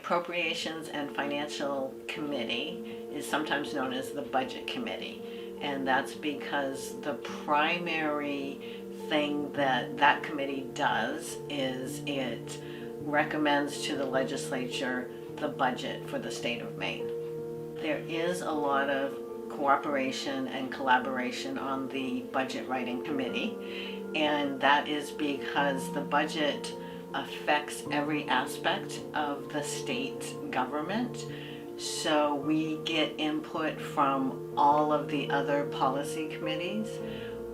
Appropriations and Financial Committee is sometimes known as the Budget Committee, and that's because the primary thing that committee does is it recommends to the legislature the budget for the state of Maine. There is a lot of cooperation and collaboration on the budget writing committee, and that is because the budget affects every aspect of the state government. So we get input from all of the other policy committees.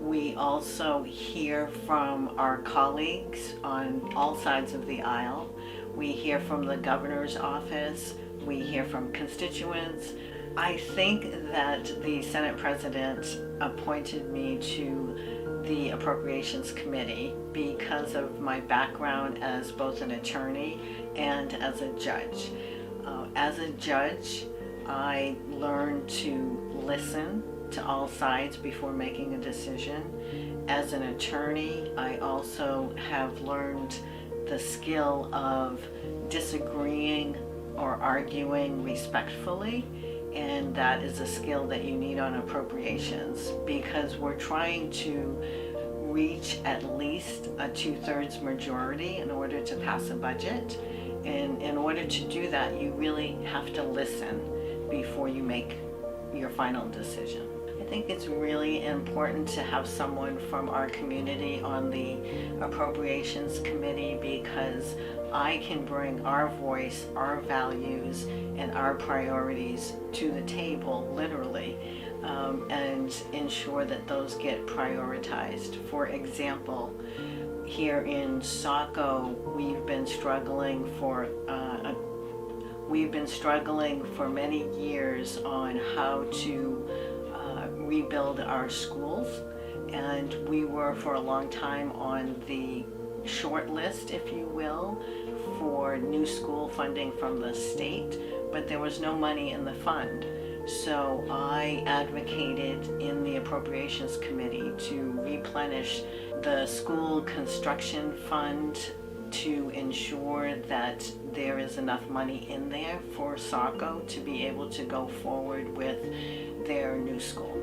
We also hear from our colleagues on all sides of the aisle. We hear from the governor's office. We hear from constituents. I think that the Senate President appointed me to the Appropriations Committee because of my background as both an attorney and as a judge. As a judge, I learned to listen to all sides before making a decision. As an attorney, I also have learned the skill of disagreeing or arguing respectfully, and that is a skill that you need on appropriations because we're trying to reach at least a 2/3 majority in order to pass a budget. And in order to do that, you really have to listen before you make your final decision. I think it's really important to have someone from our community on the Appropriations Committee because I can bring our voice, our values, and our priorities to the table, literally, and ensure that those get prioritized. For example, here in Saco, we've been struggling for many years on how to rebuild our schools, and we were for a long time on the short list, if you will, for new school funding from the state, but there was no money in the fund. So I advocated in the Appropriations Committee to replenish the school construction fund to ensure that there is enough money in there for Saco to be able to go forward with their new school.